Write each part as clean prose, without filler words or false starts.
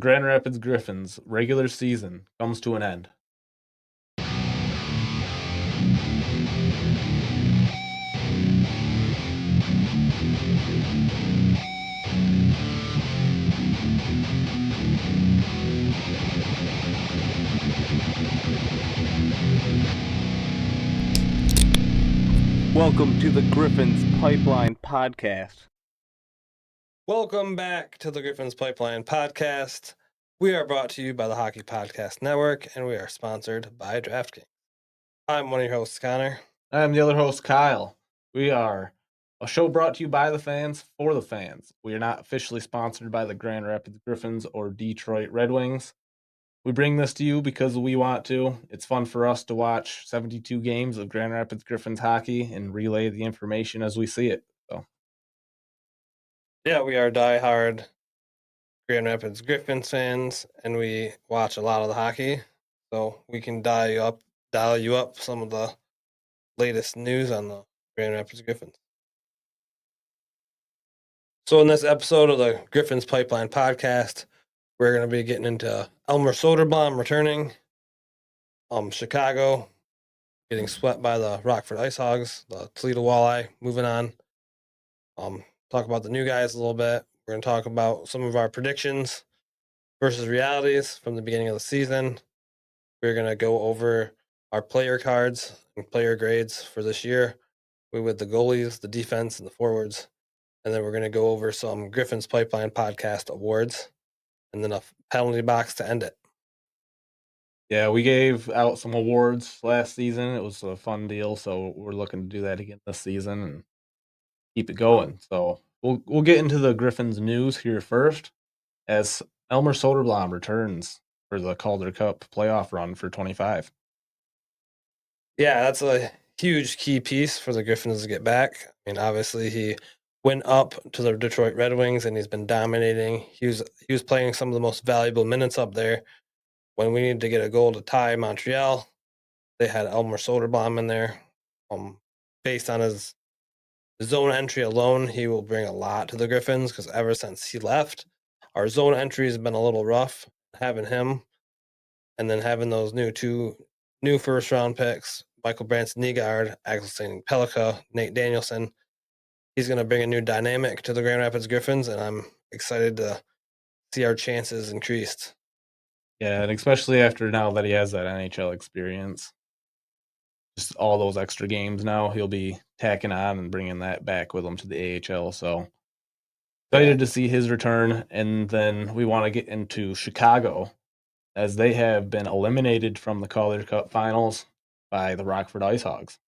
The Grand Rapids Griffins regular season comes to an end. Welcome to the Griffins Pipeline Podcast. Welcome back to the Griffins Pipeline Podcast. We are brought to you by the Hockey Podcast Network, and we are sponsored by DraftKings. I'm one of your hosts, Connor. I'm the other host, Kyle. We are a show brought to you by the fans for the fans. We are not officially sponsored by the Grand Rapids Griffins or Detroit Red Wings. We bring this to you because we want to. It's fun for us to watch 72 games of Grand Rapids Griffins hockey and relay the information as we see it. Yeah, we are diehard Grand Rapids Griffins fans, and we watch a lot of the hockey, so we can dial you up some of the latest news on the Grand Rapids Griffins. So in this episode of the Griffins Pipeline Podcast, we're going to be getting into Elmer Soderblom returning, Chicago getting swept by the Rockford Ice Hogs, the Toledo Walleye moving on. Talk about the new guys a little bit. We're going to talk about some of our predictions versus realities from the beginning of the season. We're going to go over our player cards and player grades for this year with the goalies, the defense, and the forwards. And then we're going to go over some Griffins Pipeline Podcast awards and then a penalty box to end it. Yeah, we gave out some awards last season. It was a fun deal, so we're looking to do that again this season and keep it going. So we'll get into the Griffins news here first, as Elmer Soderblom returns for the Calder Cup playoff run for 25. Yeah, that's a huge key piece for the Griffins to get back. I mean, obviously he went up to the Detroit Red Wings and he's been dominating. He was playing some of the most valuable minutes up there. When we needed to get a goal to tie Montreal, they had Elmer Soderblom in there. Based on his zone entry alone, he will bring a lot to the Griffins because ever since he left, our zone entry has been a little rough. Having him and then having those two new first round picks, Michael Brandsegg-Nygard, Sandin-Pellika, Nate Danielson, he's going to bring a new dynamic to the Grand Rapids Griffins, and I'm excited to see our chances increased. Yeah, and especially after now that he has that NHL experience, just all those extra games now, he'll be tacking on and bringing that back with him to the AHL. So excited to see his return. And then we want to get into Chicago, as they have been eliminated from the Calder Cup finals by the Rockford Ice Hogs.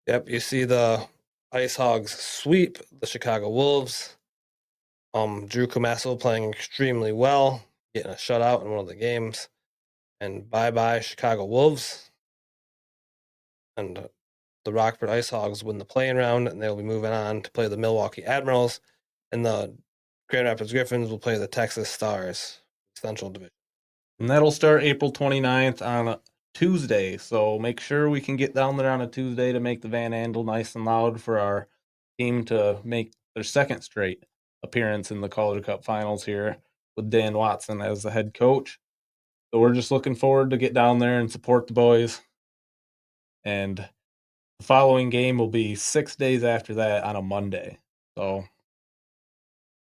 Yep, you see the Ice Hogs sweep the Chicago Wolves. Drew Commesso playing extremely well, getting a shutout in one of the games. And bye-bye Chicago Wolves. And the Rockford Ice Hogs win the play-in round, and they'll be moving on to play the Milwaukee Admirals. And the Grand Rapids Griffins will play the Texas Stars, Central Division. And that'll start April 29th on a Tuesday. So make sure we can get down there on a Tuesday to make the Van Andel nice and loud for our team to make their second straight appearance in the Calder Cup finals here with Dan Watson as the head coach. So we're just looking forward to get down there and support the boys. And the following game will be 6 days after that on a Monday. So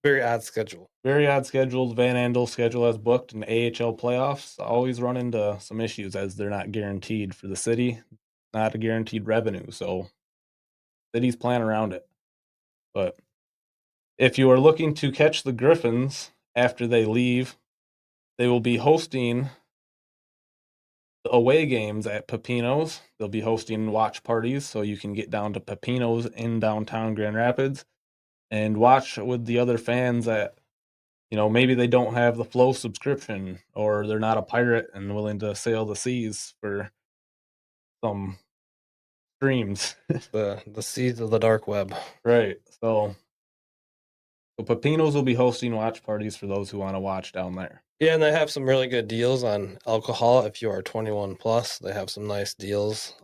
very odd schedule. Very odd schedule. The Van Andel schedule as booked, and AHL playoffs always run into some issues as they're not guaranteed for the city, not a guaranteed revenue. So cities plan around it. But if you are looking to catch the Griffins after they leave, they will be hosting the away games at Pepino's. They'll be hosting watch parties, so you can get down to Pepino's in downtown Grand Rapids and watch with the other fans that, maybe they don't have the Flow subscription, or they're not a pirate and willing to sail the seas for some streams. the seeds of the dark web. Right. So Pepino's will be hosting watch parties for those who want to watch down there. Yeah, and they have some really good deals on alcohol if you are 21 plus. They have some nice deals,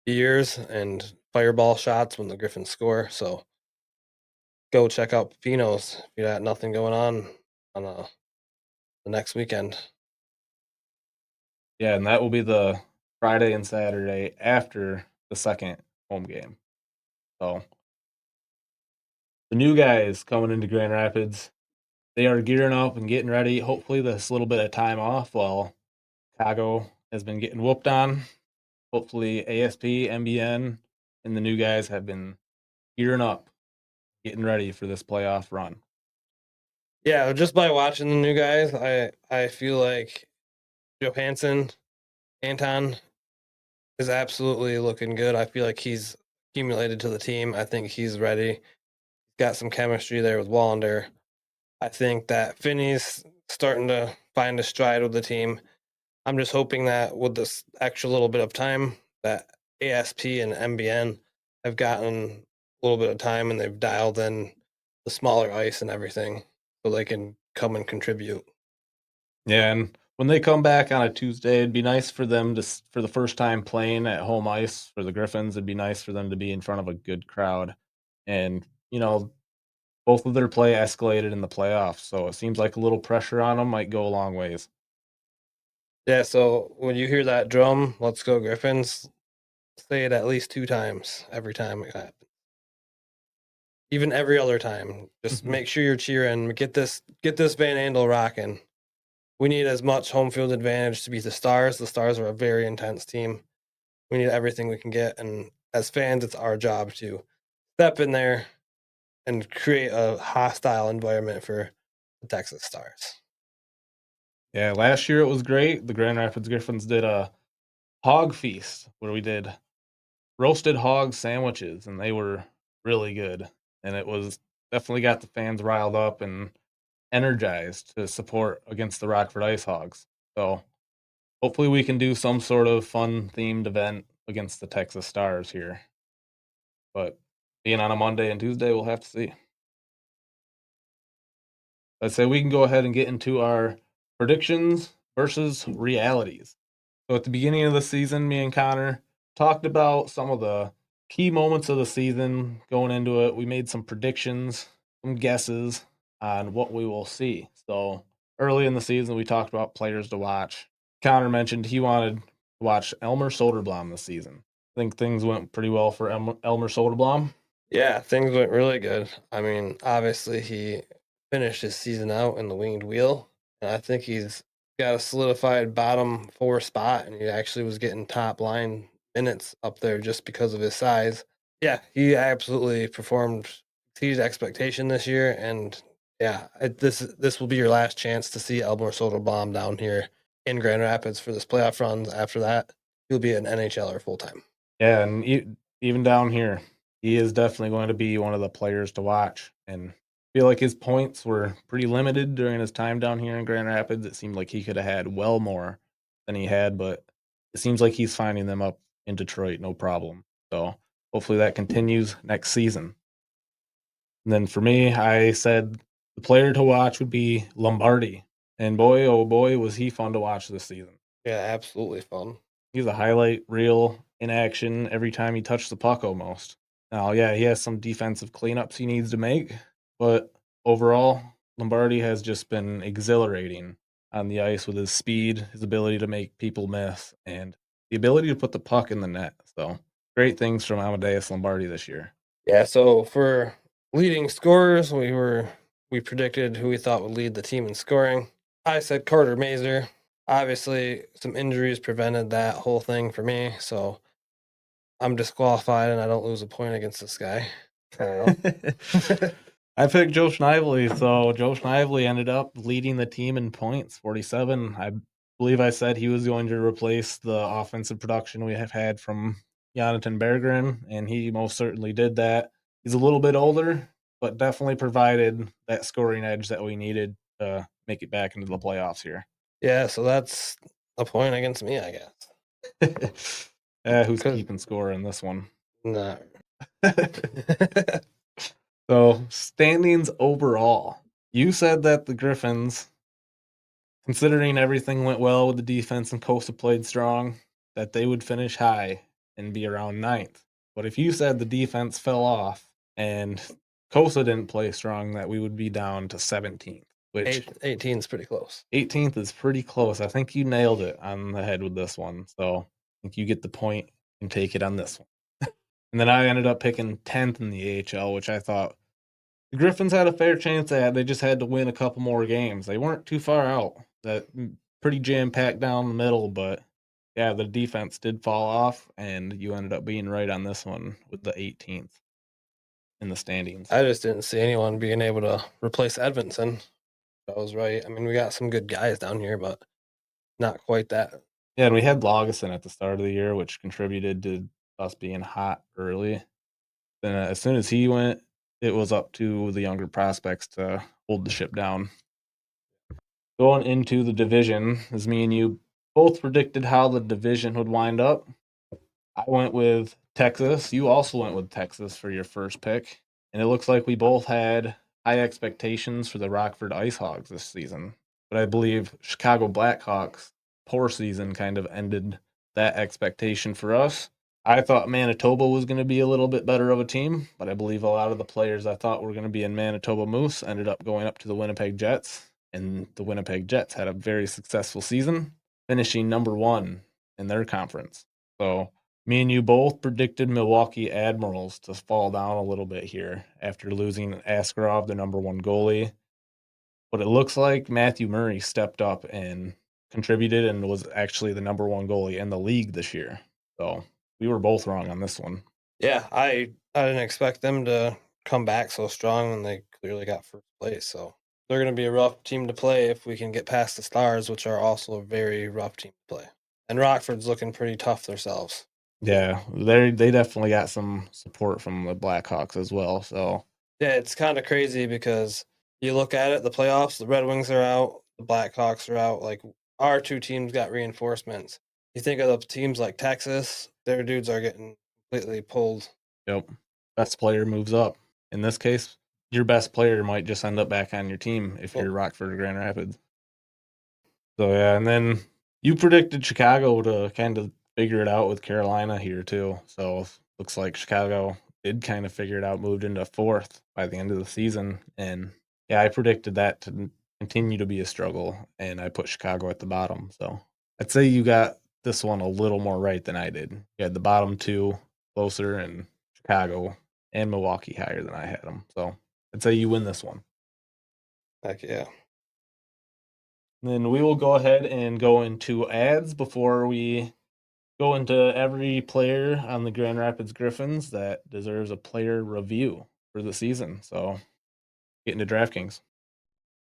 beers and fireball shots when the Griffins score. So go check out Pino's if you got nothing going on the next weekend. Yeah, and that will be the Friday and Saturday after the second home game. So the new guys coming into Grand Rapids, they are gearing up and getting ready. Hopefully, this little bit of time off while Chicago has been getting whooped on. Hopefully, ASP, MBN, and the new guys have been gearing up, getting ready for this playoff run. Yeah, just by watching the new guys, I feel like Johansson, Anton is absolutely looking good. I feel like he's accumulated to the team. I think he's ready. Got some chemistry there with Wallander. I think that Finney's starting to find a stride with the team. I'm just hoping that with this extra little bit of time, that ASP and MBN have gotten a little bit of time and they've dialed in the smaller ice and everything so they can come and contribute. Yeah, and when they come back on a Tuesday, it'd be nice for them to, for the first time playing at home ice for the Griffins, it'd be nice for them to be in front of a good crowd. And, both of their play escalated in the playoffs, so it seems like a little pressure on them might go a long ways. Yeah, so when you hear that drum, let's go Griffins, say it at least 2 times every time it happens. Even every other time. Just make sure you're cheering. Get this Van Andel rocking. We need as much home field advantage to beat the Stars. The Stars are a very intense team. We need everything we can get, and as fans, it's our job to step in there and create a hostile environment for the Texas Stars. Yeah, last year it was great. The Grand Rapids Griffins did a hog feast where we did roasted hog sandwiches, and they were really good. And it was definitely got the fans riled up and energized to support against the Rockford Ice Hogs. So hopefully we can do some sort of fun themed event against the Texas Stars here. But being on a Monday and Tuesday, we'll have to see. I'd say we can go ahead and get into our predictions versus realities. So at the beginning of the season, me and Connor talked about some of the key moments of the season going into it. We made some predictions, some guesses on what we will see. So early in the season, we talked about players to watch. Connor mentioned he wanted to watch Elmer Soderblom this season. I think things went pretty well for Elmer Soderblom. Yeah, things went really good. I mean, obviously he finished his season out in the winged wheel, and I think he's got a solidified bottom 4 spot, and he actually was getting top line minutes up there just because of his size. Yeah, he absolutely performed, exceeded expectation this year, and yeah, this will be your last chance to see Elmer Soderblom down here in Grand Rapids for this playoff runs. After that, he'll be an NHLer full time. Yeah, and even down here, he is definitely going to be one of the players to watch. And I feel like his points were pretty limited during his time down here in Grand Rapids. It seemed like he could have had well more than he had, but it seems like he's finding them up in Detroit, no problem. So hopefully that continues next season. And then for me, I said the player to watch would be Lombardi. And boy, oh boy, was he fun to watch this season. Yeah, absolutely fun. He's a highlight reel in action every time he touched the puck almost. Now, yeah, he has some defensive cleanups he needs to make, but overall, Lombardi has just been exhilarating on the ice with his speed, his ability to make people miss, and the ability to put the puck in the net. So, great things from Amadeus Lombardi this year. Yeah, so for leading scorers, we predicted who we thought would lead the team in scoring. I said Carter Mazer. Obviously, some injuries prevented that whole thing for me, so I'm disqualified and I don't lose a point against this guy. I picked Joe Schneively, so Joe Schneively ended up leading the team in points, 47. I believe I said he was going to replace the offensive production we have had from Jonathan Berggren, and he most certainly did that. He's a little bit older, but definitely provided that scoring edge that we needed to make it back into the playoffs here. Yeah, so that's a point against me, I guess. Who's keeping score in this one? No. So, standings overall. You said that the Griffins, considering everything went well with the defense and Costa played strong, that they would finish high and be around 9th. But if you said the defense fell off and Kosa didn't play strong, that we would be down to 17th, which 18 is pretty close. 18th is pretty close. I think you nailed it on the head with this one. So I think you get the point and take it on this one. And then I ended up picking 10th in the AHL, which I thought the Griffins had a fair chance at. They just had to win a couple more games. They weren't too far out. That pretty jam-packed down the middle, but yeah, the defense did fall off, and you ended up being right on this one with the 18th in the standings. I just didn't see anyone being able to replace Edvinson. I was right. I mean, we got some good guys down here, but not quite that. Yeah, and we had Lagesson at the start of the year, which contributed to us being hot early. Then as soon as he went, it was up to the younger prospects to hold the ship down. Going into the division, as me and you both predicted how the division would wind up, I went with Texas. You also went with Texas for your first pick. And it looks like we both had high expectations for the Rockford Ice Hogs this season. But I believe Chicago Blackhawks' poor season kind of ended that expectation for us. I thought Manitoba was going to be a little bit better of a team, but I believe a lot of the players I thought were going to be in Manitoba Moose ended up going up to the Winnipeg Jets, and the Winnipeg Jets had a very successful season, finishing number 1 in their conference. So me and you both predicted Milwaukee Admirals to fall down a little bit here after losing Askarov, the number 1 goalie. But it looks like Matthew Murray stepped up and contributed and was actually the number 1 goalie in the league this year. So we were both wrong on this one. Yeah, I didn't expect them to come back so strong, and they clearly got first place. So they're going to be a rough team to play if we can get past the Stars, which are also a very rough team to play. And Rockford's looking pretty tough themselves. Yeah, they definitely got some support from the Blackhawks as well. So yeah, it's kind of crazy because you look at it, the playoffs, the Red Wings are out, the Blackhawks are out. Like, our two teams got reinforcements. You think of the teams like Texas, their dudes are getting completely pulled. Yep. Best player moves up. In this case, your best player might just end up back on your team if you're Rockford or Grand Rapids. So, yeah, and then you predicted Chicago to kind of figure it out with Carolina here, too. So, looks like Chicago did kind of figure it out, moved into 4th by the end of the season. And, yeah, I predicted that to continue to be a struggle, and I put Chicago at the bottom. So, I'd say you got this one a little more right than I did. You had the bottom 2 closer, and Chicago and Milwaukee higher than I had them. So I'd say you win this one. Heck yeah. Then we will go ahead and go into ads before we go into every player on the Grand Rapids Griffins that deserves a player review for the season. So get into DraftKings.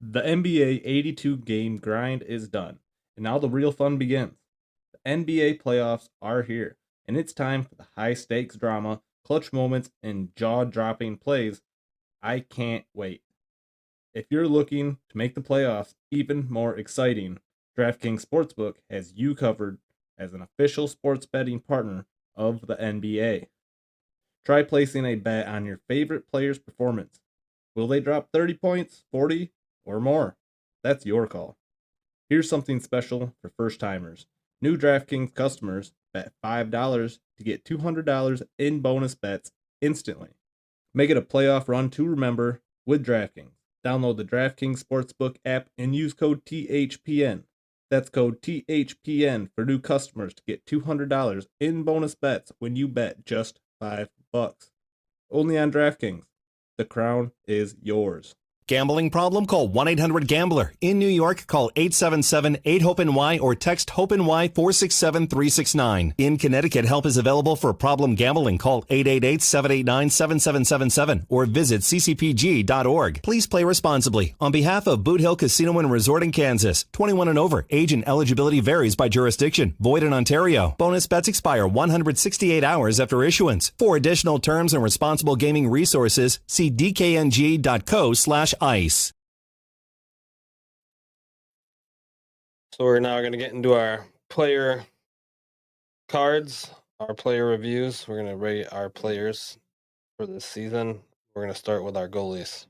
The NBA 82 game grind is done, and now the real fun begins. The NBA playoffs are here, and it's time for the high stakes drama, clutch moments, and jaw-dropping plays. I can't wait. If you're looking to make the playoffs even more exciting, DraftKings Sportsbook has you covered as an official sports betting partner of the NBA. Try placing a bet on your favorite player's performance. Will they drop 30 points, 40, or more? That's your call. Here's something special for first-timers. New DraftKings customers bet $5 to get $200 in bonus bets instantly. Make it a playoff run to remember with DraftKings. Download the DraftKings Sportsbook app and use code THPN. That's code THPN for new customers to get $200 in bonus bets when you bet just $5. Only on DraftKings. The crown is yours. Gambling problem? Call 1-800-GAMBLER. In New York, call 877-8-HOPE-NY or text HOPE-NY 467-369. In Connecticut, help is available for problem gambling. Call 888-789-7777 or visit ccpg.org. Please play responsibly. On behalf of Boot Hill Casino and Resort in Kansas, 21 and over. Age and eligibility varies by jurisdiction. Void in Ontario. Bonus bets expire 168 hours after issuance. For additional terms and responsible gaming resources, see dkng.co/ice. So we're now going to get into our player cards, our player reviews. We're going to rate our players for this season. We're going to start with our goalies.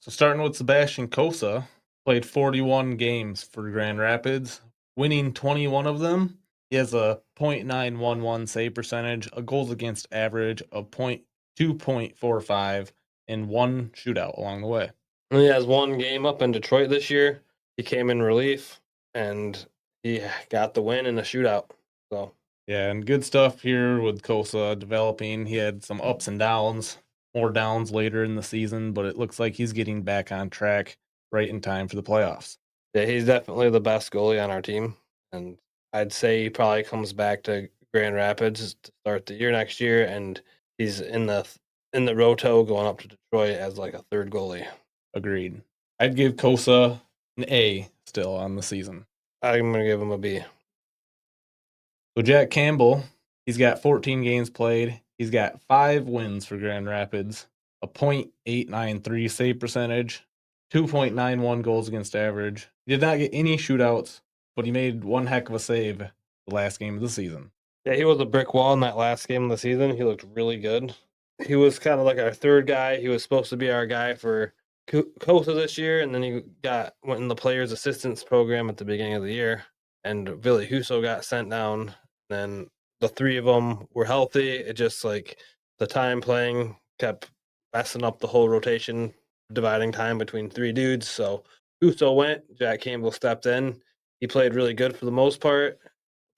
So starting with Sebastian Kosa, played 41 games for Grand Rapids, winning 21 of them. He has a .911 save percentage, a goals against average of 2.45, and 1 shootout along the way. And he has one game up in Detroit this year. He came in relief, and he got the win in a shootout. So Yeah, and good stuff here with Kosa developing. He had some ups and downs, more downs later in the season, but it looks like he's getting back on track right in time for the playoffs. yeah, he's definitely the best goalie on our team, and I'd say he probably comes back to Grand Rapids to start the year next year, and he's in the roto going up to Detroit as like a third goalie. Agreed. I'd give Kosa an A still on the season. I'm gonna give him a B. So Jack Campbell, he's got 14 games played. He's got 5 wins for Grand Rapids, a .893 save percentage, 2.91 goals against average. He did not get any shootouts, but he made one heck of a save the last game of the season. Yeah, he was a brick wall in that last game of the season. He looked really good. He was kind of like our third guy. He was supposed to be our guy for Costa this year, and then he went in the players' assistance program at the beginning of the year, and Ville Husso got sent down. Then the three of them were healthy. It just like the time playing kept messing up the whole rotation, dividing time between 3 dudes. So Husso went, Jack Campbell stepped in. He played really good for the most part.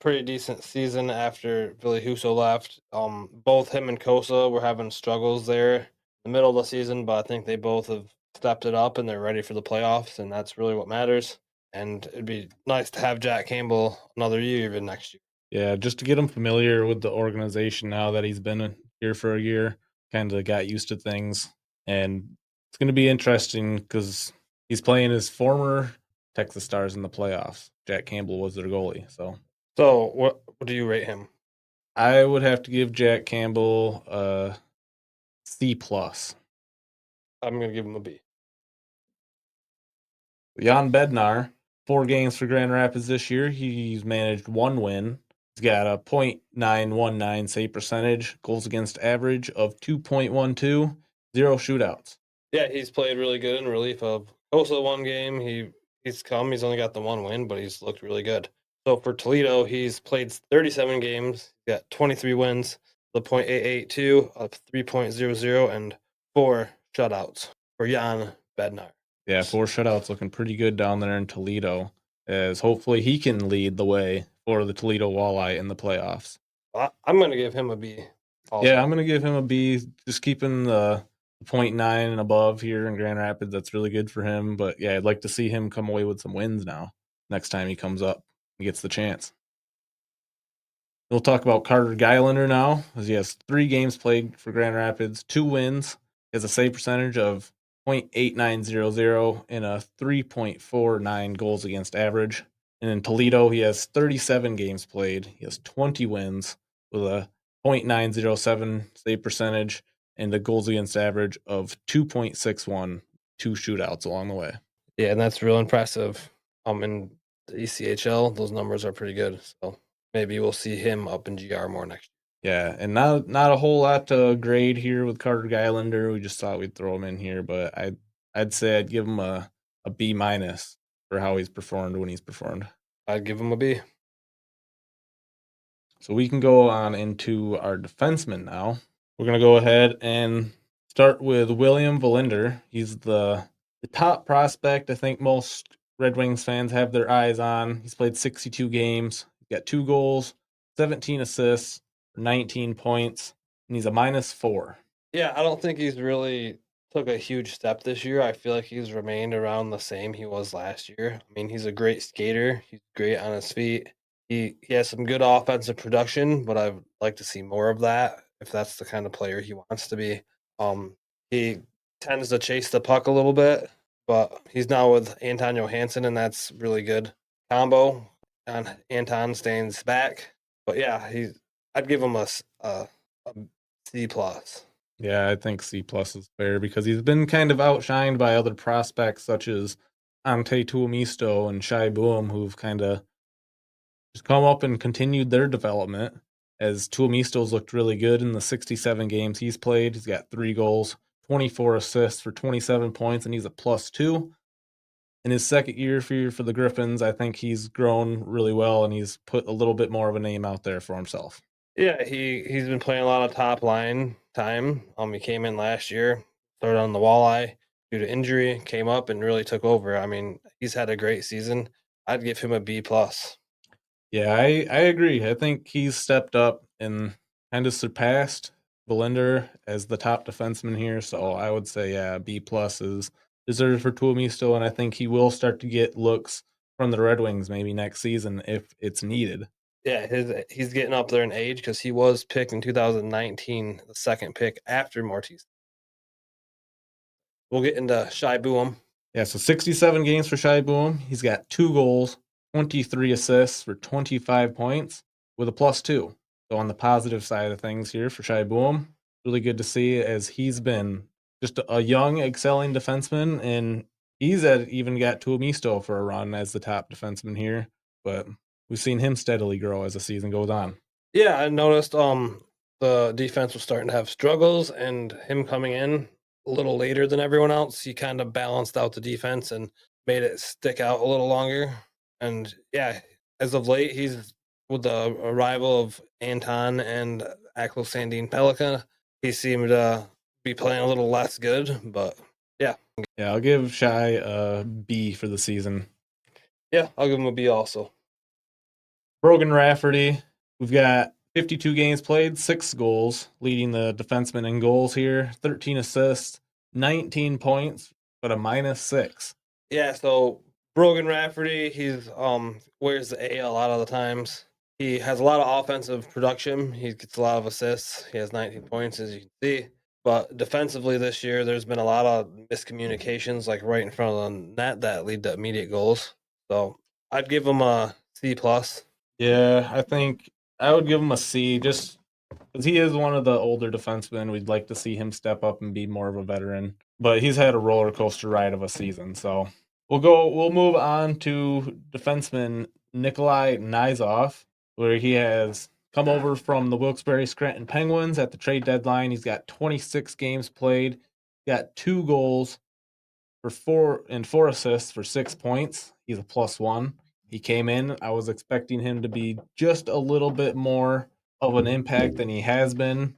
Pretty decent season after Ville Husso left. Both him and Kosa were having struggles there in the middle of the season, but I think they both have stepped it up and they're ready for the playoffs, and that's really what matters. And it'd be nice to have Jack Campbell another year even next year. Yeah, just to get him familiar with the organization now that he's been here for a year, kind of got used to things. And it's going to be interesting because he's playing his former Texas Stars in the playoffs. Jack Campbell was their goalie. So what do you rate him? I would have to give Jack Campbell a C+. I'm going to give him a B. Jan Bednar, 4 games for Grand Rapids this year. He's managed 1 win. He's got a .919 save percentage, goals against average of 2.12, 0 shootouts. Yeah, he's played really good in relief of Kosa one game. He's only got the 1 win, but he's looked really good. So for Toledo, he's played 37 games, got 23 wins, the .882 of 3.00, and 4 shutouts for Jan Bednar. Yeah, 4 shutouts looking pretty good down there in Toledo, as hopefully he can lead the way for the Toledo Walleye in the playoffs. I'm going to give him a B. Also. Yeah, I'm going to give him a B, just keeping the .9 and above here in Grand Rapids. That's really good for him. But yeah, I'd like to see him come away with some wins now next time he comes up and gets the chance. We'll talk about Carter Geilander now, as he has 3 games played for Grand Rapids, 2 wins. He has a save percentage of .8900 and a 3.49 goals against average. And in Toledo, he has 37 games played. He has 20 wins with a .907 save percentage and a goals against average of 2.61, 2 shootouts along the way. Yeah, and that's real impressive. In the ECHL, those numbers are pretty good. So maybe we'll see him up in GR more next year. Yeah, and not a whole lot to grade here with Carter Geilander. We just thought we'd throw him in here, but I'd say I'd give him a B- for how he's performed when he's performed. I'd give him a B. So we can go on into our defensemen now. We're going to go ahead and start with William Valinder. He's the top prospect I think most Red Wings fans have their eyes on. He's played 62 games. He's got 2 goals, 17 assists, 19 points, and he's a -4. Yeah, I don't think he's really took a huge step this year. I feel like he's remained around the same he was last year. I mean, he's a great skater. He's great on his feet. He has some good offensive production, but I would like to see more of that if that's the kind of player he wants to be. He tends to chase the puck a little bit, but he's now with Anton Johansson, and that's really good combo. Anton stays back, but yeah, I'd give him a C+. Yeah, I think C+ is fair because he's been kind of outshined by other prospects such as Ante Tuomisto and Shai Boom, who've kind of just come up and continued their development, as Tuomisto's looked really good in the 67 games he's played. He's got 3 goals, 24 assists for 27 points, and he's a +2. In his second year for the Griffins, I think he's grown really well, and he's put a little bit more of a name out there for himself. Yeah, he's been playing a lot of top line time. He came in last year, started on the walleye due to injury, came up and really took over. I mean, he's had a great season. I'd give him a B plus. Yeah, I agree. I think he's stepped up and kind of surpassed Belinder as the top defenseman here. So I would say, yeah, B plus is deserved for Tuomisto, and I think he will start to get looks from the Red Wings maybe next season if it's needed. Yeah, he's getting up there in age because he was picked in 2019, the second pick after Mortis. We'll get into Shai Buum. Yeah, so 67 games for Shai Buum. He's got 2 goals, 23 assists for 25 points with a +2. So on the positive side of things here for Shai Buum, really good to see as he's been just a young, excelling defenseman, and he's even got Tuomisto for a run as the top defenseman here. But we've seen him steadily grow as the season goes on. Yeah, I noticed the defense was starting to have struggles, and him coming in a little later than everyone else, he kind of balanced out the defense and made it stick out a little longer. And yeah, as of late, he's with the arrival of Anton and Aklo Sandin-Pellika, he seemed to be playing a little less good, but yeah. Yeah, I'll give Shai a B for the season. Yeah, I'll give him a B also. Brogan Rafferty, we've got 52 games played, 6 goals, leading the defenseman in goals here, 13 assists, 19 points, but a -6. Yeah, so Brogan Rafferty, he's wears the AL a lot of the times. He has a lot of offensive production. He gets a lot of assists. He has 19 points, as you can see. But defensively this year, there's been a lot of miscommunications, like right in front of the net, that lead to immediate goals. So I'd give him a C plus. Yeah, I think I would give him a C just because he is one of the older defensemen. We'd like to see him step up and be more of a veteran. But he's had a roller coaster ride of a season. So we'll move on to defenseman Nikolai Nizov, where he has come over from the Wilkes-Barre Scranton Penguins at the trade deadline. He's got 26 games played, got 2 goals for 4 assists for 6 points. He's a +1. He came in. I was expecting him to be just a little bit more of an impact than he has been.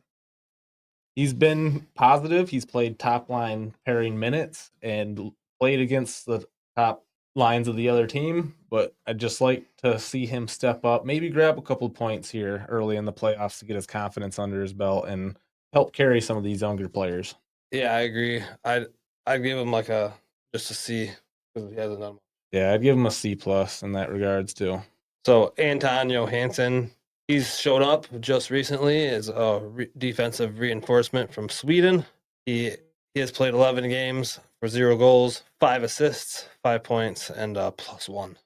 He's been positive. He's played top line pairing minutes and played against the top lines of the other team, but I'd just like to see him step up, maybe grab a couple points here early in the playoffs to get his confidence under his belt and help carry some of these younger players. Yeah, I agree. I'd give him like just a C because he hasn't done much. Yeah, I'd give him a C+ in that regards too. So Anton Johansson, he's showed up just recently as a defensive reinforcement from Sweden. He has played 11 games for 0 goals, 5 assists, 5 points, and a +1.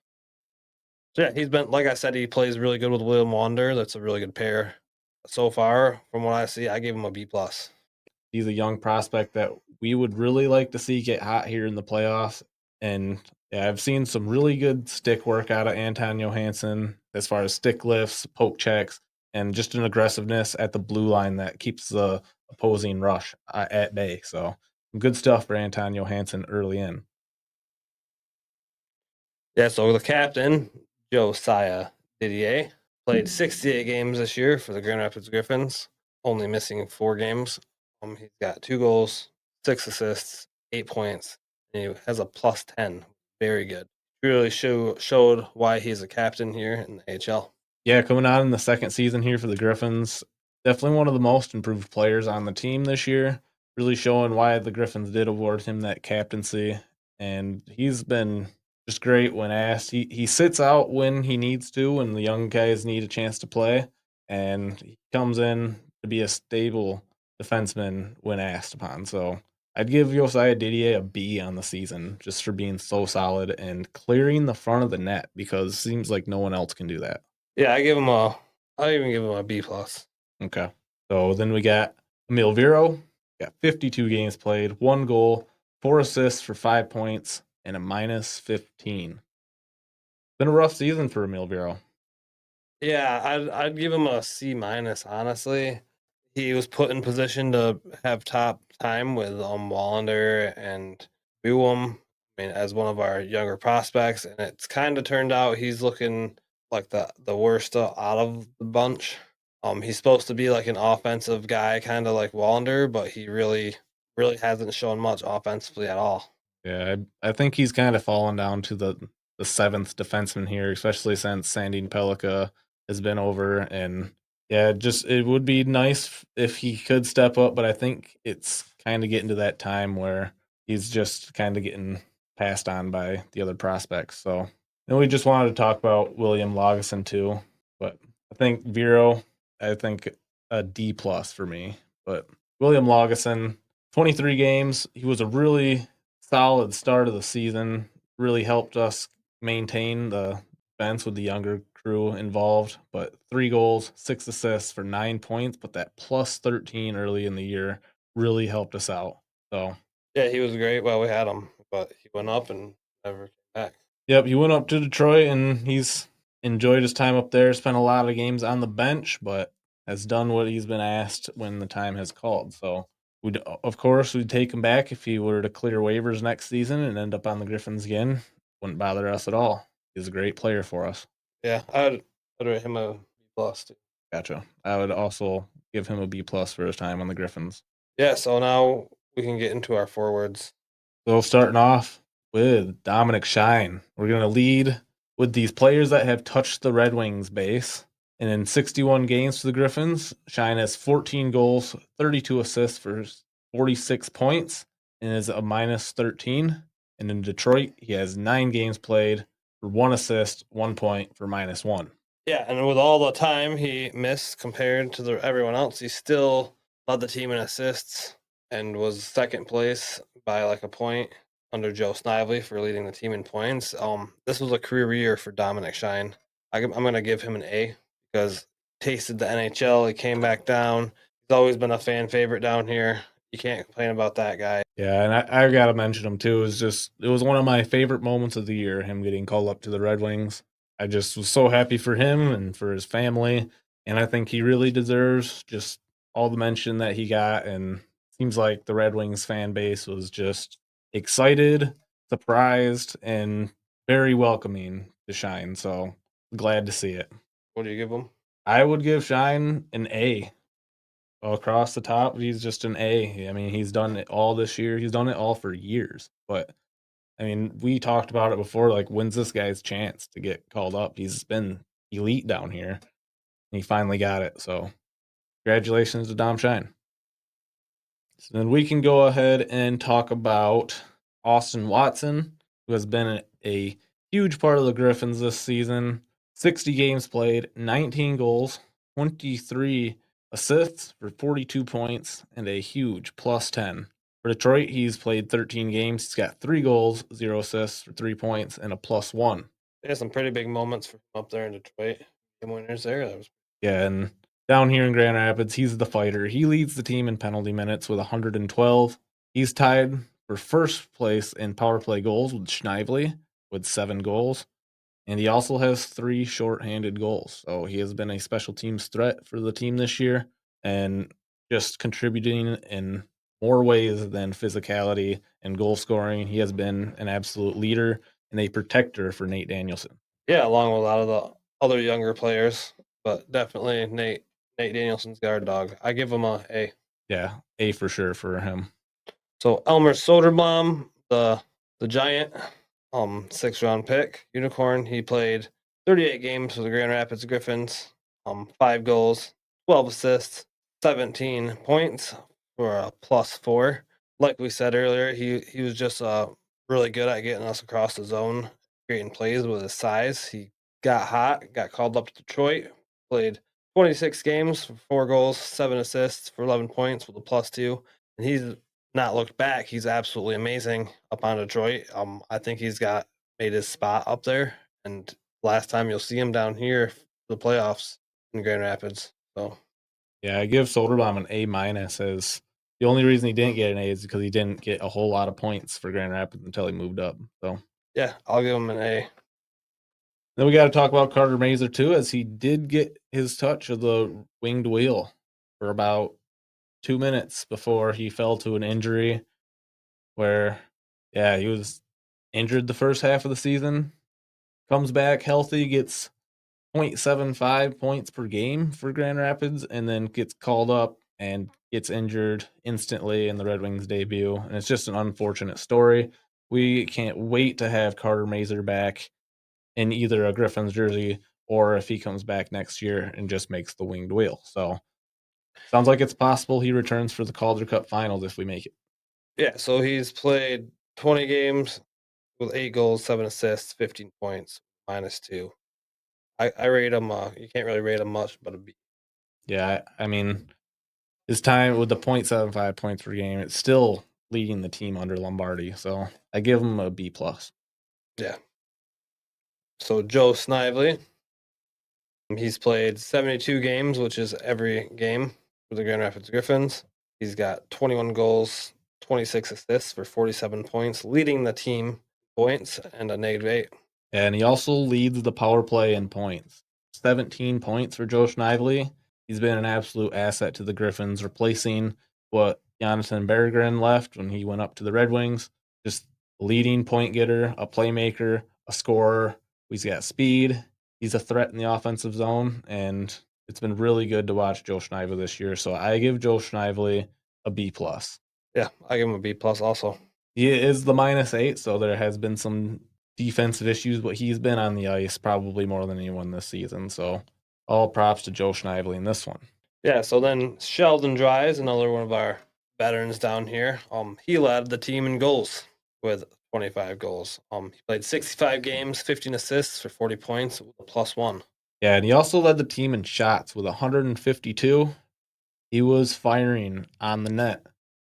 So yeah, he's been, like I said, he plays really good with William Wander. That's a really good pair so far. From what I see, I gave him a B+. He's a young prospect that we would really like to see get hot here in the playoffs. And yeah, I've seen some really good stick work out of Anton Johansson as far as stick lifts, poke checks, and just an aggressiveness at the blue line that keeps the opposing rush at bay. So good stuff for Anton Johansson early in. Yeah, so the captain, Josiah Didier, played 68 games this year for the Grand Rapids Griffins, only missing 4 games. He's got 2 goals, 6 assists, 8 points, and he has a +10. Very good. Really showed why he's a captain here in the AHL. Yeah, coming out in the second season here for the Griffins, definitely one of the most improved players on the team this year. Really showing why the Griffins did award him that captaincy, and he's been just great when asked. He sits out when he needs to, and the young guys need a chance to play, and he comes in to be a stable defenseman when asked upon. So I'd give Josiah Didier a B on the season just for being so solid and clearing the front of the net because it seems like no one else can do that. Yeah, I'll even give him a B+. Okay. So then we got Emil Viro. Got 52 games played, 1 goal, 4 assists for 5 points, and a -15. Been a rough season for Emil Viro. Yeah, I'd give him a C-, honestly. He was put in position to have top time with Wallander and Buum, as one of our younger prospects, and it's kind of turned out he's looking like the worst out of the bunch. He's supposed to be like an offensive guy, kind of like Wallander, but he really hasn't shown much offensively at all. Yeah, I think he's kind of fallen down to the seventh defenseman here, especially since Sandin-Pellika has been over. And yeah, just it would be nice if he could step up, but I think it's kind of getting to that time where he's just kind of getting passed on by the other prospects. So, and we just wanted to talk about William Lagesson too, but I think Vero, I think a D plus for me. But William Lagesson, 23 games, he was a really solid start of the season. Really helped us maintain the defense with the younger crew involved. But 3 goals, 6 assists for 9 points. But that plus 13 early in the year really helped us out. So yeah, he was great while we had him, but he went up and never came back. Yep, he went up to Detroit and he's enjoyed his time up there. Spent a lot of games on the bench, but has done what he's been asked when the time has called. So of course, we'd take him back if he were to clear waivers next season and end up on the Griffins again. Wouldn't bother us at all. He's a great player for us. Yeah, I'd rate him a B plus too. Gotcha. I would also give him a B plus for his time on the Griffins. Yeah, so now we can get into our forwards. So starting off with Dominic Shine, we're going to lead with these players that have touched the Red Wings base. And in 61 games for the Griffins, Shine has 14 goals, 32 assists for 46 points, and is a minus 13. And in Detroit, he has 9 games played for 1 assist, 1 point for minus 1. Yeah, and with all the time he missed compared to everyone else, he still led the team in assists and was second place by like a point under Joe Snively for leading the team in points. This was a career year for Dominic Shine. I'm going to give him an A because he tasted the NHL. He came back down. He's always been a fan favorite down here. You can't complain about that guy. Yeah, and I got to mention him too. It was one of my favorite moments of the year, him getting called up to the Red Wings. I just was so happy for him and for his family, and I think he really deserves just all the mention that he got. And seems like the Red Wings fan base was just excited, surprised, and very welcoming to Shine. So glad to see it. What do you give him? I would give Shine an A. Across the top, he's just an A. I mean, he's done it all this year. He's done it all for years. But I mean, we talked about it before. Like, when's this guy's chance to get called up? He's been elite down here, and he finally got it. So, congratulations to Dom Shine. So then we can go ahead and talk about Austin Watson, who has been a huge part of the Griffins this season. 60 games played, 19 goals, 23 assists for 42 points, and a huge plus 10. For Detroit, he's played 13 games. He's got 3 goals, 0 assists for 3 points, and a plus 1. There's some pretty big moments for him up there in Detroit. Game winners there. Yeah, and down here in Grand Rapids, he's the fighter. He leads the team in penalty minutes with 112. He's tied for first place in power play goals with Snively with 7 goals. And he also has 3 shorthanded goals. So he has been a special teams threat for the team this year and just contributing in more ways than physicality and goal scoring. He has been an absolute leader and a protector for Nate Danielson. Yeah, along with a lot of the other younger players, but definitely Nate Danielson's guard dog. I give him a A. Yeah, A for sure for him. So Elmer Soderblom, the giant, 6th round pick, unicorn. He played 38 games for the Grand Rapids Griffins, 5 goals, 12 assists, 17 points for a plus 4. Like we said earlier, he was just really good at getting us across the zone, creating plays with his size. He got hot, got called up to Detroit, played 26 games for 4 goals, 7 assists for 11 points with a plus 2. And he's not looked back. He's absolutely amazing up on Detroit. I think he's made his spot up there. And last time you'll see him down here for the playoffs in Grand Rapids. So yeah, I give Soderblom an A minus. As the only reason he didn't get an A is because he didn't get a whole lot of points for Grand Rapids until he moved up. So yeah, I'll give him an A. Then we got to talk about Carter Mazur too, as he did get his touch of the winged wheel for about 2 minutes before he fell to an injury where, yeah, he was injured the first half of the season, comes back healthy, gets 0.75 points per game for Grand Rapids, and then gets called up and gets injured instantly in the Red Wings debut. And it's just an unfortunate story. We can't wait to have Carter Mazer back in either a Griffins jersey or if he comes back next year and just makes the winged wheel. So sounds like it's possible he returns for the Calder Cup finals if we make it. Yeah, so he's played 20 games with 8 goals, 7 assists, 15 points, -2. I rate him. You can't really rate him much, but a B. Yeah, I mean, his time with the 0.75 points per game, it's still leading the team under Lombardi. So I give him a B+. Yeah. So Joe Snively, he's played 72 games, which is every game for the Grand Rapids Griffins. He's got 21 goals, 26 assists for 47 points, leading the team points and a -8. And he also leads the power play in points. 17 points for Joe Snively. He's been an absolute asset to the Griffins, replacing what Jonathan Berggren left when he went up to the Red Wings. Just a leading point getter, a playmaker, a scorer. He's got speed. He's a threat in the offensive zone, and it's been really good to watch Joe Snively this year. So I give Joe Snively a B+. Yeah, I give him a B+ also. He is the -8, so there has been some defensive issues, but he's been on the ice probably more than anyone this season. So all props to Joe Snively in this one. Yeah, so then Sheldon Dries, another one of our veterans down here. He led the team in goals with 25 goals. He played 65 games, 15 assists for 40 points with a +1. Yeah, and he also led the team in shots with 152. He was firing on the net.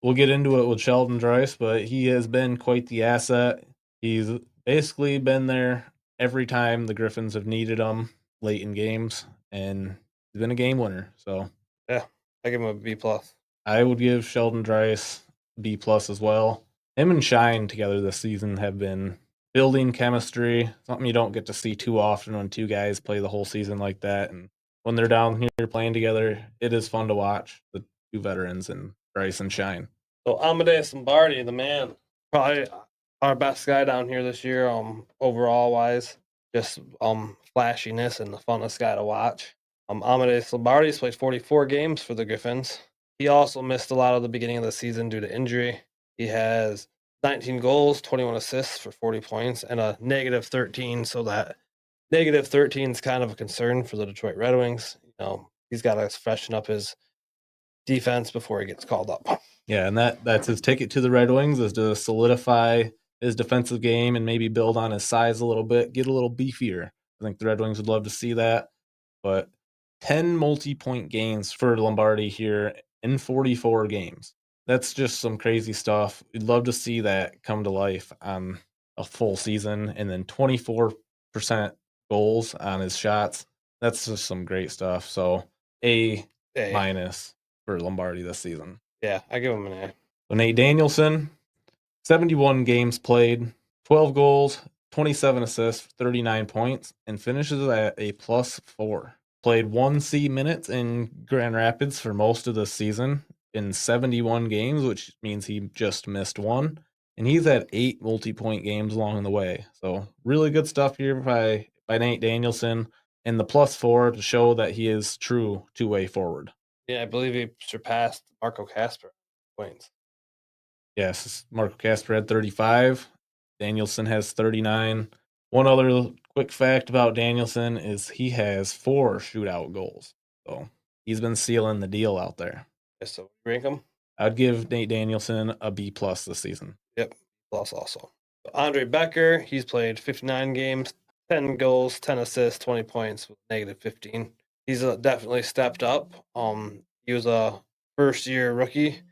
We'll get into it with Sheldon Dries, but he has been quite the asset. He's basically been there every time the Griffins have needed him late in games, and he's been a game winner. So Yeah, I give him a B+. I would give Sheldon Dries B+ as well. Him and Shine together this season have been building chemistry, something you don't get to see too often when two guys play the whole season like that. And when they're down here playing together, it is fun to watch the two veterans and Dries and Shine. So Amadeus Lombardi, the man, probably our best guy down here this year, overall wise. Just flashiness and the funnest guy to watch. Amadeus Lombardi's played 44 games for the Griffins. He also missed a lot of the beginning of the season due to injury. He has 19 goals, 21 assists for 40 points, and a -13. So that -13 is kind of a concern for the Detroit Red Wings. You know, he's got to freshen up his defense before he gets called up. Yeah, and that's his ticket to the Red Wings, is to solidify his defensive game and maybe build on his size a little bit, get a little beefier. I think the Red Wings would love to see that. But 10 multi-point games for Lombardi here in 44 games. That's just some crazy stuff. We'd love to see that come to life on a full season. And then 24% goals on his shots. That's just some great stuff. So A- for Lombardi this season. Yeah, I give him an A. So Nate Danielson, 71 games played, 12 goals, 27 assists, 39 points, and finishes at a +4. Played 1C minutes in Grand Rapids for most of the season in 71 games, which means he just missed one. And he's had 8 multi-point games along the way. So really good stuff here by Nate Danielson, and the +4 to show that he is true two-way forward. Yeah, I believe he surpassed Marco Casper points. Yes, Marco Casper had 35. Danielson has 39. One other quick fact about Danielson is he has 4 shootout goals. So he's been sealing the deal out there. Yeah, so rank him? I'd give Nate Danielson a B+ this season. Yep, plus also. Andre Becker, he's played 59 games, 10 goals, 10 assists, 20 points with -15. He's definitely stepped up. He was a first-year rookie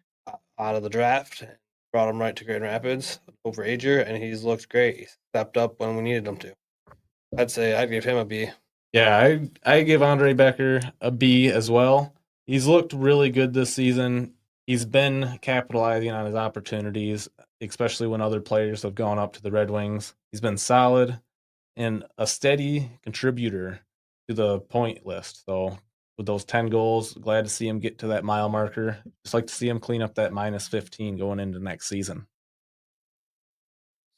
out of the draft, brought him right to Grand Rapids over Ager, and he's looked great. He stepped up when we needed him to. I'd give him a B. Yeah, I give Andre Becker a B as well. He's looked really good this season. He's been capitalizing on his opportunities, especially when other players have gone up to the Red Wings. He's been solid and a steady contributor to the point list. So with those 10 goals, glad to see him get to that mile marker. Just like to see him clean up that -15 going into next season.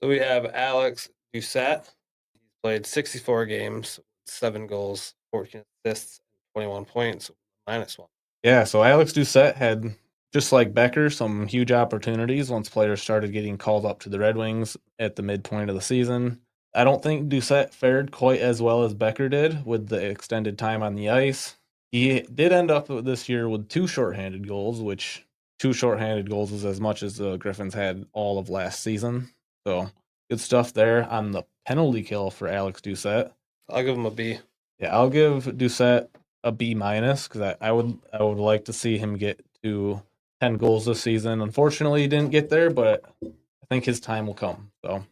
So we have Alex Doucette. He's played 64 games, 7 goals, 14 assists, 21 points, -1. Yeah, so Alex Doucette had, just like Becker, some huge opportunities once players started getting called up to the Red Wings at the midpoint of the season. I don't think Doucette fared quite as well as Becker did with the extended time on the ice. He did end up this year with 2 shorthanded goals, which 2 shorthanded goals is as much as the Griffins had all of last season. So good stuff there on the penalty kill for Alex Doucette. I'll give him a B. Yeah, I'll give Doucette a B minus because I would like to see him get to 10 goals this season. Unfortunately, he didn't get there, but I think his time will come. So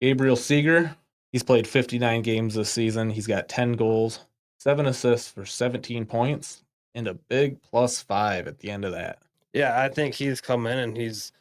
Gabriel Seeger, he's played 59 games this season. He's got 10 goals, 7 assists for 17 points, and a big +5 at the end of that. Yeah, I think he's come in and he's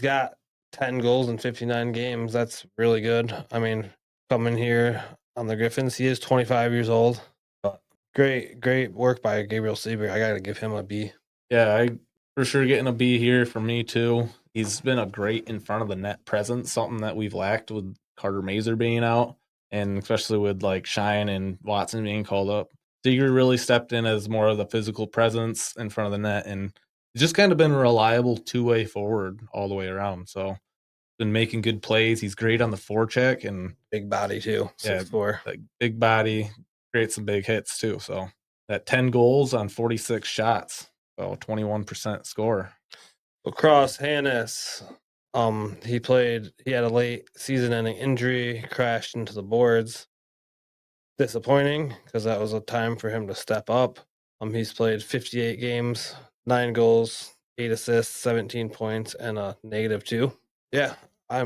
got 10 goals in 59 games. That's really good. I mean, coming here on the Griffins, he is 25 years old. But great work by Gabriel Seeger. I got to give him a B. Yeah, I for sure getting a B here for me too. He's been a great in front of the net presence, something that we've lacked with Carter Mazer being out, and especially with like Shine and Watson being called up. Seeger really stepped in as more of the physical presence in front of the net, and he's just kind of been a reliable two-way forward all the way around. So been making good plays. He's great on the forecheck and big body too. 6'4". Like big body, creates some big hits too. So that 10 goals on 46 shots, so 21% score. Across Hanas, he had a late season-ending injury, crashed into the boards. Disappointing because that was a time for him to step up. He's played 58 games, 9 goals, 8 assists, 17 points, and a -2. Yeah, I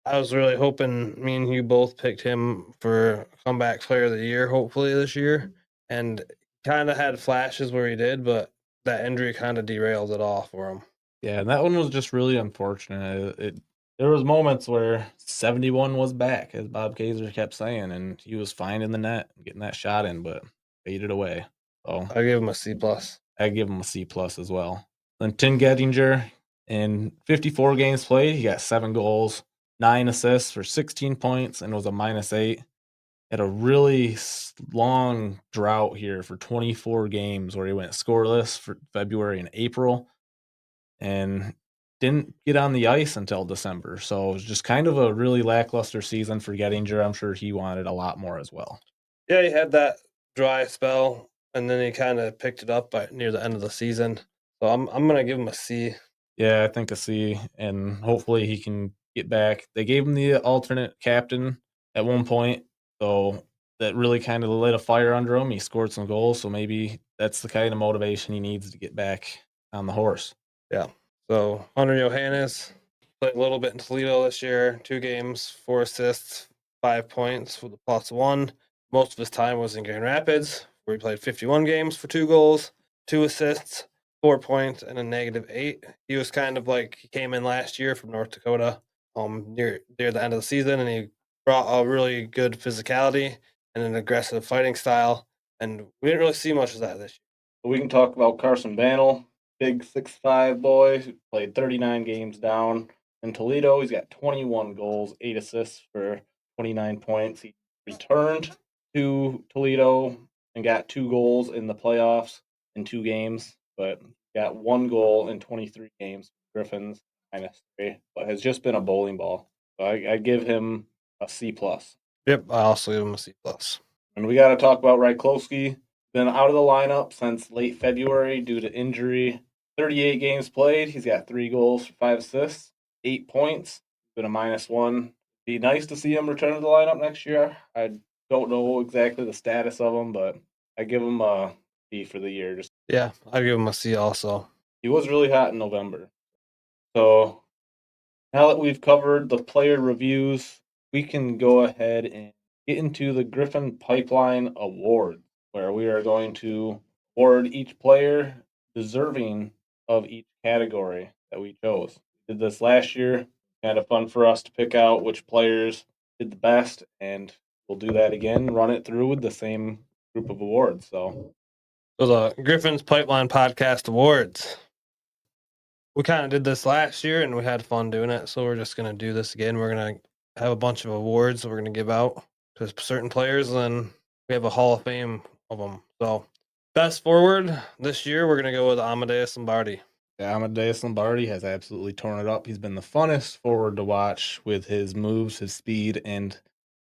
was really hoping me and you both picked him for comeback player of the year, hopefully this year, and kind of had flashes where he did, but that injury kind of derailed it all for him. Yeah, and that one was just really unfortunate. There was moments where 71 was back, as Bob Kaiser kept saying, and he was fine in the net, getting that shot in, but faded away. So I give him a C+. I give him a C+ as well. Then Tim Gettinger, in 54 games played, he got 7 goals, 9 assists for 16 points, and was a -8. Had a really long drought here for 24 games where he went scoreless for February and April, and didn't get on the ice until December. So it was just kind of a really lackluster season for Gettinger. I'm sure he wanted a lot more as well. Yeah, he had that dry spell, and then he kind of picked it up near the end of the season. So I'm gonna give him a C. Yeah, I think a C, and hopefully he can get back. They gave him the alternate captain at one point, so that really kind of lit a fire under him. He scored some goals, so maybe that's the kind of motivation he needs to get back on the horse. Yeah. So Hunter Johannes played a little bit in Toledo this year, 2 games, 4 assists, 5 points with a +1. Most of his time was in Grand Rapids, where he played 51 games for 2 goals, 2 assists, 4 points, and a -8. He was kind of like he came in last year from North Dakota, near the end of the season, and he brought a really good physicality and an aggressive fighting style. And we didn't really see much of that this year. We can talk about Carson Banel, big 6'5" boy, who played 39 games down in Toledo. He's got 21 goals, 8 assists for 29 points. He returned to Toledo and got 2 goals in the playoffs in 2 games, but got 1 goal in 23 games. Griffins -3, but has just been a bowling ball. So I give him a C+. Yep, I also give him a C+. And we got to talk about Ryklowski. Been out of the lineup since late February due to injury. 38 games played. He's got 3 goals for 5 assists, 8 points. Been a -1. Be nice to see him return to the lineup next year. I don't know exactly the status of him, but I give him a B for the year. Yeah, I give him a C also. He was really hot in November. So now that we've covered the player reviews, we can go ahead and get into the Griffin Pipeline Award, where we are going to award each player deserving of each category that we chose. We did this last year. Kind of fun for us to pick out which players did the best, and we'll do that again, run it through with the same group of awards. So the Griffin's Pipeline Podcast Awards. We kind of did this last year, and we had fun doing it, so we're just going to do this again. We're going to have a bunch of awards that we're going to give out to certain players, and we have a Hall of Fame of them. So, best forward this year, we're going to go with Amadeus Lombardi. Yeah, Amadeus Lombardi has absolutely torn it up. He's been the funnest forward to watch with his moves, his speed, and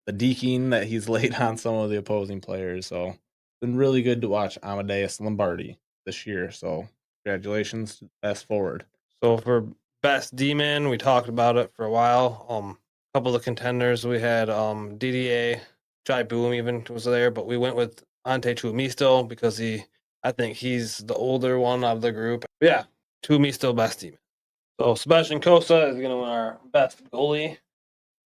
the deking that he's laid on some of the opposing players. So, it's been really good to watch Amadeus Lombardi this year. So, congratulations to the best forward. So, for best D-man, we talked about it for a while. A couple of the contenders, we had DDA, Jai Boom even was there, but we went with Ante Chuamisto because I think he's the older one out of the group. But yeah, Chuamisto best D-man. So Sebastian Costa is going to win our best goalie.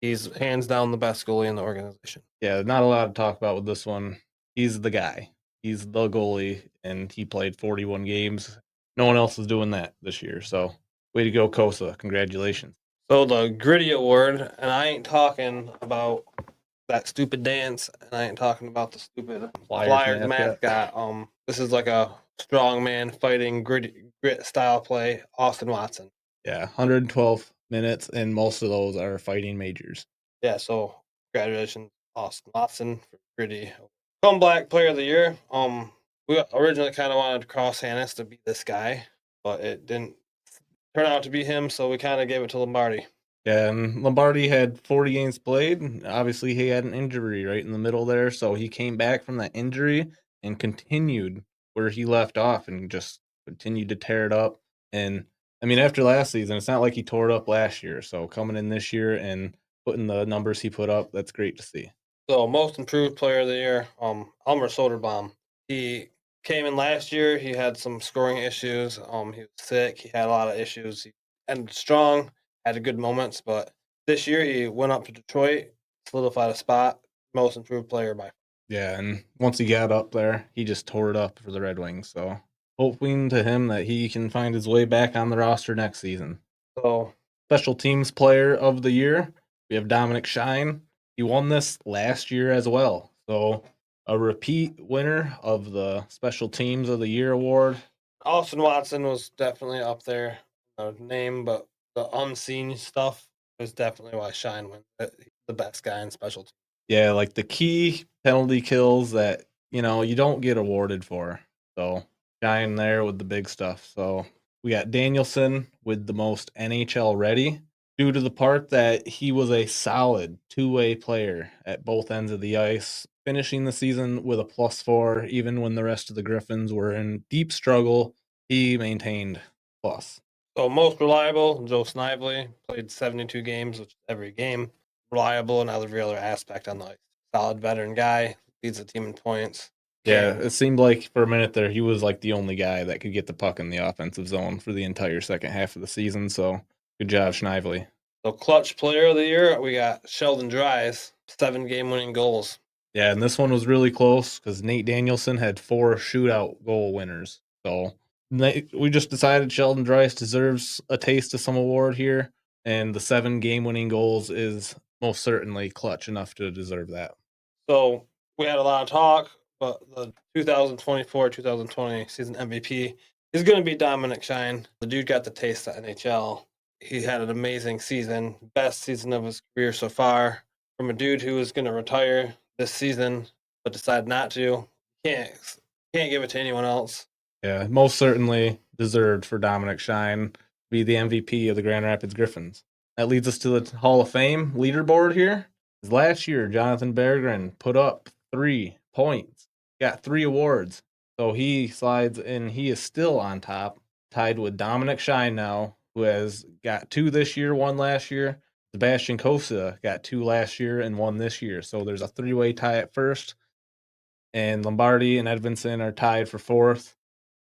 He's hands down the best goalie in the organization. Yeah, not a lot to talk about with this one. He's the guy. He's the goalie, and he played 41 games. No one else is doing that this year. So, way to go, Costa. Congratulations. So the Gritty Award, and I ain't talking about that stupid dance, and I ain't talking about the stupid Flyers mascot. This is like a strong man fighting grit style play. Austin Watson. Yeah, 112 minutes, and most of those are fighting majors. Yeah, so congratulations, Austin Watson for Gritty. Comeback Player of the Year. We originally kind of wanted Cross Hanas to be this guy, but it didn't turn out to be him, so we kind of gave it to Lombardi. Yeah, and Lombardi had 40 games played. Obviously, he had an injury right in the middle there, so he came back from that injury and continued where he left off and just continued to tear it up. And I mean, after last season, it's not like he tore it up last year. So coming in this year and putting the numbers he put up, that's great to see. So most improved player of the year, Elmer Soderbaum. He came in last year. He had some scoring issues. He was sick. He had a lot of issues. He ended strong, had good moments, but this year he went up to Detroit, solidified a spot, most improved player by. Yeah, and once he got up there, he just tore it up for the Red Wings. So hoping to him that he can find his way back on the roster next season. So special teams player of the year, we have Dominic Shine. He won this last year as well. So a repeat winner of the Special Teams of the Year award. Austin Watson was definitely up there, name, but the unseen stuff is definitely why Shine went. He's the best guy in special teams. Yeah, like the key penalty kills that, you don't get awarded for. So Shine there with the big stuff. So we got Danielson with the most NHL ready, due to the part that he was a solid two-way player at both ends of the ice, finishing the season with a +4, even when the rest of the Griffins were in deep struggle, he maintained plus. So most reliable, Joe Snively, played 72 games, which is every game. Reliable in every other aspect on the ice. Solid veteran guy, leads the team in points. Yeah, it seemed like for a minute there he was like the only guy that could get the puck in the offensive zone for the entire second half of the season, so good job, Snively. So clutch player of the year, we got Sheldon Dries, 7 game-winning goals. Yeah, and this one was really close because Nate Danielson had 4 shootout goal winners. So we just decided Sheldon Dries deserves a taste of some award here, and the 7 game-winning goals is most certainly clutch enough to deserve that. So we had a lot of talk, but the 2024-2020 season MVP is going to be Dominic Shine. The dude got the taste of NHL. He had an amazing season, best season of his career so far. From a dude who was going to retire this season, but decided not to. Can't give it to anyone else. Yeah, most certainly deserved for Dominic Shine to be the MVP of the Grand Rapids Griffins. That leads us to the Hall of Fame leaderboard here. Last year, Jonathan Berggren put up 3 points, got 3 awards. So he slides in. He is still on top, tied with Dominic Shine now, who has got 2 this year, 1 last year. Sebastian Costa got 2 last year and 1 this year. So there's a 3-way tie at first. And Lombardi and Edvinsson are tied for 4th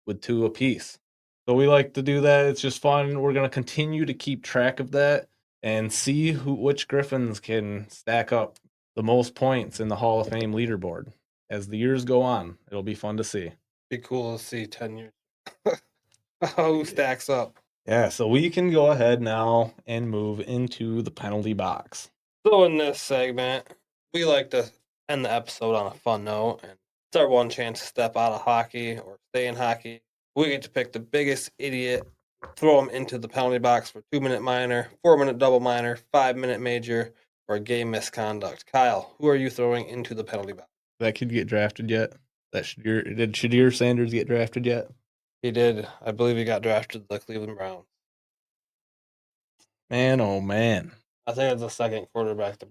with 2 apiece. So we like to do that. It's just fun. We're going to continue to keep track of that and see which Griffins can stack up the most points in the Hall of Fame leaderboard. As the years go on, it'll be fun to see. Be cool to see 10 years. Who stacks up. Yeah, so we can go ahead now and move into the penalty box. So in this segment, we like to end the episode on a fun note, and it's our one chance to step out of hockey or stay in hockey. We get to pick the biggest idiot, throw them into the penalty box for 2-minute minor, 4-minute double minor, 5-minute major. or game misconduct. Kyle, who are you throwing into the penalty box? That kid get drafted yet? Did Shadir Sanders get drafted yet? He did. I believe he got drafted to the Cleveland Browns. Man, oh man. I think it's the second quarterback.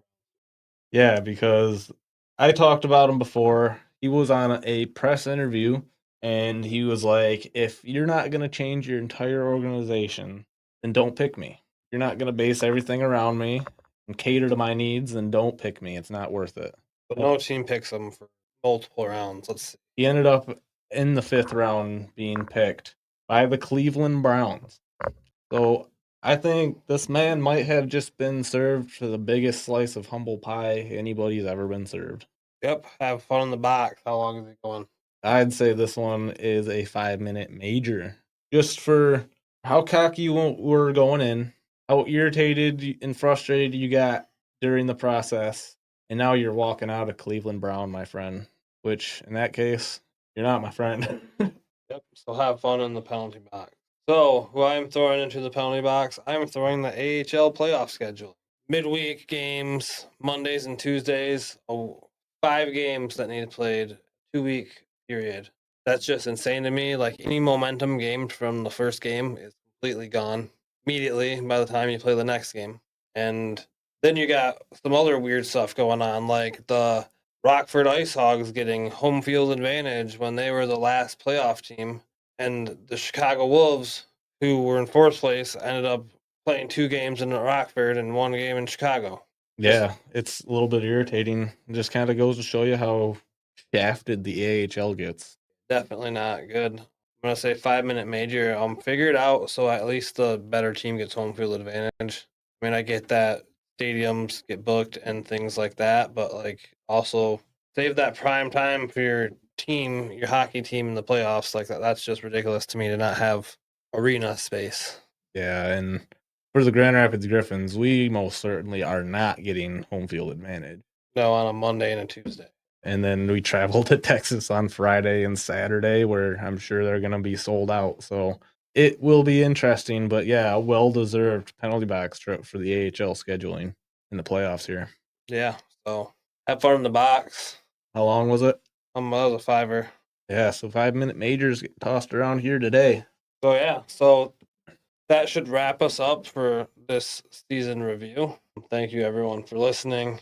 Yeah, because I talked about him before. He was on a press interview, and he was like, if you're not going to change your entire organization, then don't pick me. You're not going to base everything around me and cater to my needs, then don't pick me. It's not worth it. But no team picks him for multiple rounds. Let's see. He ended up in the 5th round being picked by the Cleveland Browns. So I think this man might have just been served for the biggest slice of humble pie anybody's ever been served. Yep, have fun in the box. How long is he going? I'd say this one is a 5-minute major. Just for how cocky you were going in, how irritated and frustrated you got during the process, and now you're walking out of Cleveland Brown, my friend. Which, in that case, you're not my friend. Yep, so have fun in the penalty box. So, who I'm throwing into the penalty box, I'm throwing the AHL playoff schedule. Midweek games, Mondays and Tuesdays, 5 games that need played, 2-week period. That's just insane to me. Like, any momentum gained from the first game is completely gone immediately by the time you play the next game. And then you got some other weird stuff going on, like the Rockford Ice Hogs getting home field advantage when they were the last playoff team, and the Chicago Wolves, who were in 4th place, ended up playing 2 games in Rockford and 1 game in Chicago. Yeah, it's a little bit irritating. It just kind of goes to show you how shafted the AHL gets. Definitely not good. I'm going to say 5-minute major. Figure it out so at least the better team gets home field advantage. I mean, I get that stadiums get booked and things like that, but like also save that prime time for your team, your hockey team in the playoffs. Like that's just ridiculous to me to not have arena space. Yeah, and for the Grand Rapids Griffins, we most certainly are not getting home field advantage. No, on a Monday and a Tuesday. And then we travel to Texas on Friday and Saturday, where I'm sure they're going to be sold out. So it will be interesting, but yeah, a well-deserved penalty box trip for the AHL scheduling in the playoffs here. Yeah, so have fun in the box. How long was it? That was a 5-er. Yeah, so 5-minute majors get tossed around here today. So yeah, so that should wrap us up for this season review. Thank you everyone for listening.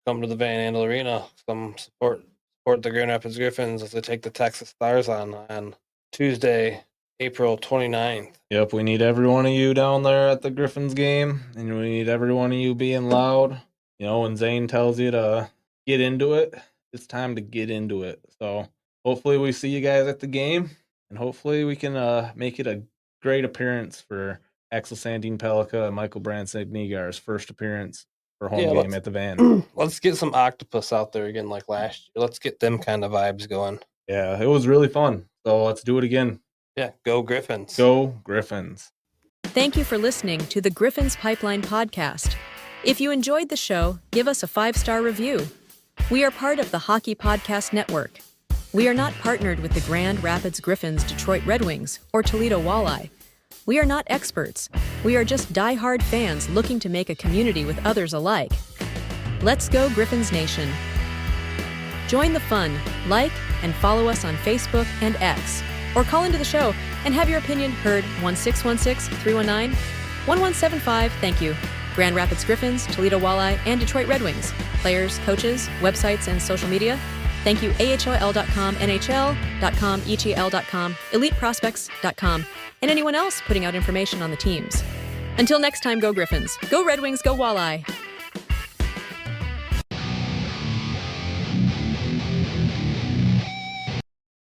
Come to the Van Andel Arena. Come support the Grand Rapids Griffins as they take the Texas Stars on Tuesday, April 29th. Yep, we need every one of you down there at the Griffins game, and we need every one of you being loud. You know, when Zane tells you to get into it, it's time to get into it. So hopefully we see you guys at the game, and hopefully we can make it a great appearance for Axel Sandin-Pellika and Michael Brandsegg-Nygard's first appearance for home game at the Van. Let's get some octopus out there again like last year. Let's get them kind of vibes going. Yeah, it was really fun. So let's do it again. Yeah, go Griffins. Go Griffins. Thank you for listening to the Griffins Pipeline podcast. If you enjoyed the show, give us a 5-star review. We are part of the Hockey Podcast Network. We are not partnered with the Grand Rapids Griffins, Detroit Red Wings, or Toledo Walleye. We are not experts. We are just die-hard fans looking to make a community with others alike. Let's go Griffins Nation. Join the fun, like, and follow us on Facebook and X, or call into the show and have your opinion heard 1-616-319-1175. Thank you. Grand Rapids Griffins, Toledo Walleye, and Detroit Red Wings. Players, coaches, websites, and social media. Thank you AHL.com, NHL.com, ETL.com, EliteProspects.com, and anyone else putting out information on the teams. Until next time, go Griffins. Go Red Wings, go Walleye.